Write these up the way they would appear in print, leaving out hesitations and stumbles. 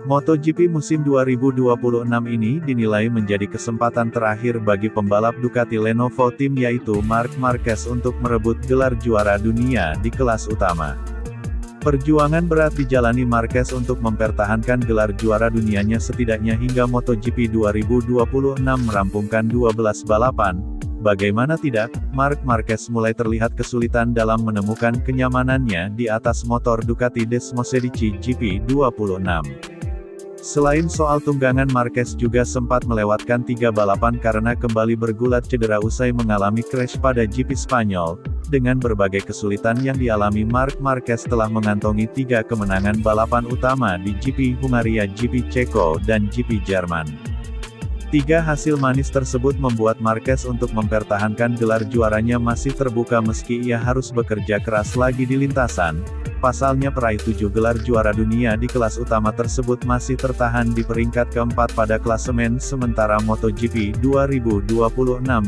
MotoGP musim 2026 ini dinilai menjadi kesempatan terakhir bagi pembalap Ducati Lenovo Team yaitu Marc Marquez untuk merebut gelar juara dunia di kelas utama. Perjuangan berat dijalani Marquez untuk mempertahankan gelar juara dunianya setidaknya hingga MotoGP 2026 merampungkan 12 balapan. Bagaimana tidak, Marc Marquez mulai terlihat kesulitan dalam menemukan kenyamanannya di atas motor Ducati Desmosedici GP26. Selain soal tunggangan, Marquez juga sempat melewatkan 3 balapan karena kembali bergulat cedera usai mengalami crash pada GP Spanyol. Dengan berbagai kesulitan yang dialami, Marc Marquez telah mengantongi 3 kemenangan balapan utama di GP Hungaria, GP Ceko, dan GP Jerman. 3 hasil manis tersebut membuat Marquez untuk mempertahankan gelar juaranya masih terbuka meski ia harus bekerja keras lagi di lintasan. Pasalnya peraih 7 gelar juara dunia di kelas utama tersebut masih tertahan di peringkat keempat pada klasemen sementara MotoGP 2026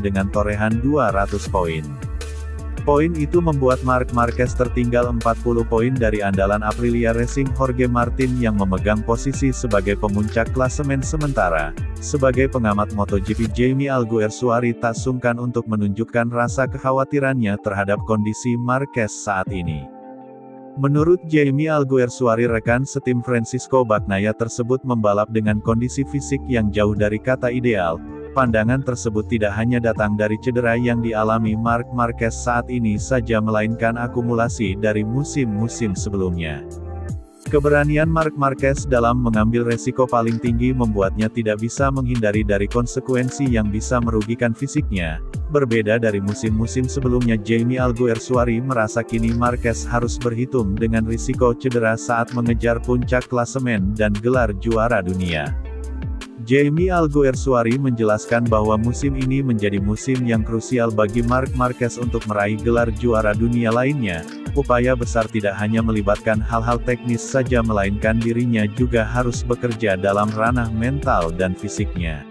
dengan torehan 200 poin. Poin itu membuat Marc Marquez tertinggal 40 poin dari andalan Aprilia Racing Jorge Martin yang memegang posisi sebagai pemuncak klasemen sementara. Sebagai pengamat MotoGP, Jaime Alguersuari tak sungkan untuk menunjukkan rasa kekhawatirannya terhadap kondisi Marquez saat ini. Menurut Jaime Alguersuari, rekan setim Francisco Bagnaia tersebut membalap dengan kondisi fisik yang jauh dari kata ideal. Pandangan tersebut tidak hanya datang dari cedera yang dialami Marc Marquez saat ini saja melainkan akumulasi dari musim-musim sebelumnya. Keberanian Marc Marquez dalam mengambil resiko paling tinggi membuatnya tidak bisa menghindari dari konsekuensi yang bisa merugikan fisiknya. Berbeda dari musim-musim sebelumnya, Jaime Alguersuari merasa kini Marquez harus berhitung dengan risiko cedera saat mengejar puncak klasemen dan gelar juara dunia. Jaime Alguersuari menjelaskan bahwa musim ini menjadi musim yang krusial bagi Marc Marquez untuk meraih gelar juara dunia lainnya. Upaya besar tidak hanya melibatkan hal-hal teknis saja melainkan dirinya juga harus bekerja dalam ranah mental dan fisiknya.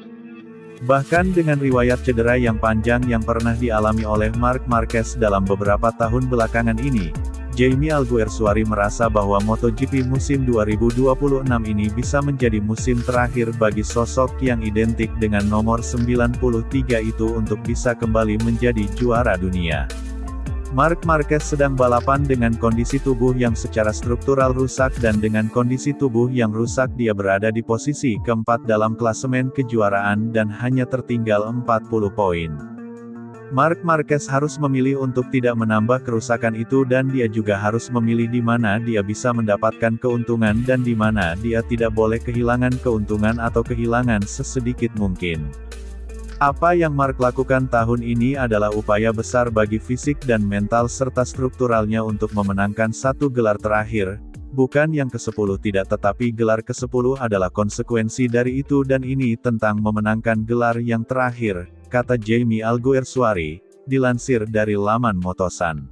Bahkan dengan riwayat cedera yang panjang yang pernah dialami oleh Marc Marquez dalam beberapa tahun belakangan ini, Jaime Alguersuari merasa bahwa MotoGP musim 2026 ini bisa menjadi musim terakhir bagi sosok yang identik dengan nomor 93 itu untuk bisa kembali menjadi juara dunia. Marc Marquez sedang balapan dengan kondisi tubuh yang secara struktural rusak dan dengan kondisi tubuh yang rusak dia berada di posisi keempat dalam klasemen kejuaraan dan hanya tertinggal 40 poin. Marc Marquez harus memilih untuk tidak menambah kerusakan itu dan dia juga harus memilih di mana dia bisa mendapatkan keuntungan dan di mana dia tidak boleh kehilangan keuntungan atau kehilangan sesedikit mungkin. Apa yang Marc lakukan tahun ini adalah upaya besar bagi fisik dan mental serta strukturalnya untuk memenangkan 1 gelar terakhir, bukan yang ke-10 tidak, tetapi gelar ke-10 adalah konsekuensi dari itu dan ini tentang memenangkan gelar yang terakhir, kata Jaime Alguersuari, dilansir dari laman Motosan.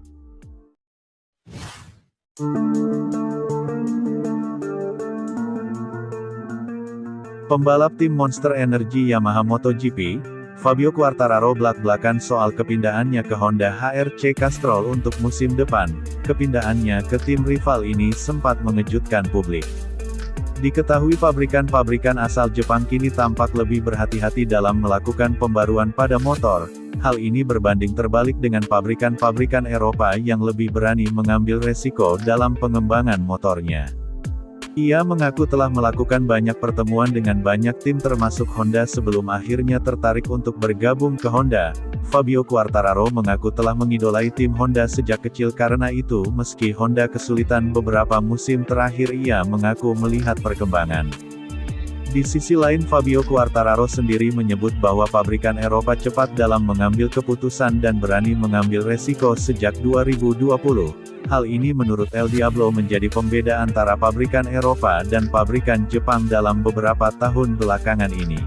Pembalap tim Monster Energy Yamaha MotoGP, Fabio Quartararo belak-belakan soal kepindahannya ke Honda HRC Castrol untuk musim depan. Kepindahannya ke tim rival ini sempat mengejutkan publik. Diketahui pabrikan-pabrikan asal Jepang kini tampak lebih berhati-hati dalam melakukan pembaruan pada motor. Hal ini berbanding terbalik dengan pabrikan-pabrikan Eropa yang lebih berani mengambil resiko dalam pengembangan motornya. Ia mengaku telah melakukan banyak pertemuan dengan banyak tim termasuk Honda sebelum akhirnya tertarik untuk bergabung ke Honda. Fabio Quartararo mengaku telah mengidolai tim Honda sejak kecil karena itu meski Honda kesulitan beberapa musim terakhir ia mengaku melihat perkembangan. Di sisi lain Fabio Quartararo sendiri menyebut bahwa pabrikan Eropa cepat dalam mengambil keputusan dan berani mengambil resiko sejak 2020. Hal ini menurut El Diablo menjadi pembeda antara pabrikan Eropa dan pabrikan Jepang dalam beberapa tahun belakangan ini.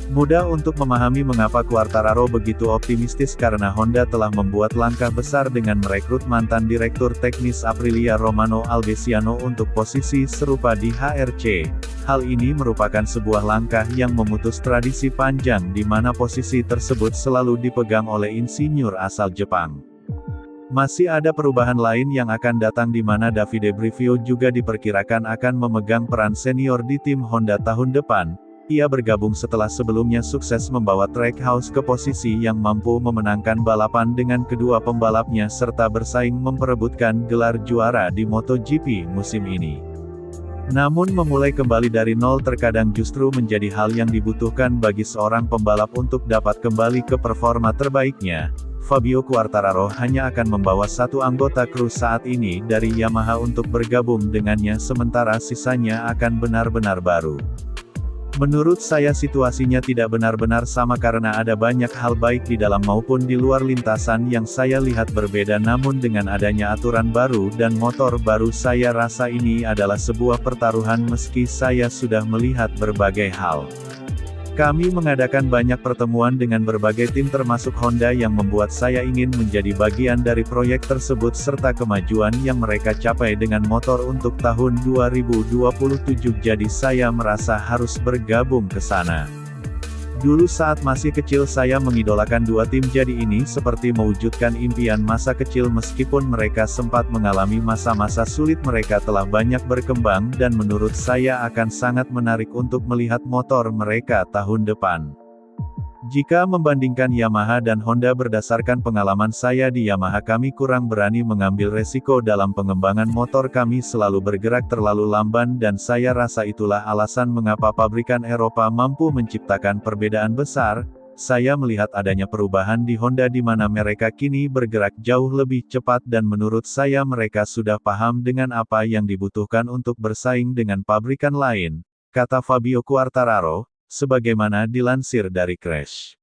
Mudah untuk memahami mengapa Quartararo begitu optimistis karena Honda telah membuat langkah besar dengan merekrut mantan direktur teknis Aprilia Romano Albesiano untuk posisi serupa di HRC. Hal ini merupakan sebuah langkah yang memutus tradisi panjang di mana posisi tersebut selalu dipegang oleh insinyur asal Jepang. Masih ada perubahan lain yang akan datang di mana Davide Brivio juga diperkirakan akan memegang peran senior di tim Honda tahun depan. Ia bergabung setelah sebelumnya sukses membawa Trackhouse ke posisi yang mampu memenangkan balapan dengan kedua pembalapnya serta bersaing memperebutkan gelar juara di MotoGP musim ini. Namun memulai kembali dari nol terkadang justru menjadi hal yang dibutuhkan bagi seorang pembalap untuk dapat kembali ke performa terbaiknya. Fabio Quartararo hanya akan membawa satu anggota kru saat ini dari Yamaha untuk bergabung dengannya sementara sisanya akan benar-benar baru. Menurut saya situasinya tidak benar-benar sama karena ada banyak hal baik di dalam maupun di luar lintasan yang saya lihat berbeda namun dengan adanya aturan baru dan motor baru saya rasa ini adalah sebuah pertaruhan meski saya sudah melihat berbagai hal. Kami mengadakan banyak pertemuan dengan berbagai tim termasuk Honda yang membuat saya ingin menjadi bagian dari proyek tersebut serta kemajuan yang mereka capai dengan motor untuk tahun 2027 jadi saya merasa harus bergabung ke sana. Dulu saat masih kecil saya mengidolakan dua tim jadi ini seperti mewujudkan impian masa kecil meskipun mereka sempat mengalami masa-masa sulit mereka telah banyak berkembang dan menurut saya akan sangat menarik untuk melihat motor mereka tahun depan. Jika membandingkan Yamaha dan Honda berdasarkan pengalaman saya di Yamaha kami kurang berani mengambil resiko dalam pengembangan motor kami selalu bergerak terlalu lamban dan saya rasa itulah alasan mengapa pabrikan Eropa mampu menciptakan perbedaan besar. Saya melihat adanya perubahan di Honda di mana mereka kini bergerak jauh lebih cepat dan menurut saya mereka sudah paham dengan apa yang dibutuhkan untuk bersaing dengan pabrikan lain, kata Fabio Quartararo. Sebagaimana dilansir dari Crash.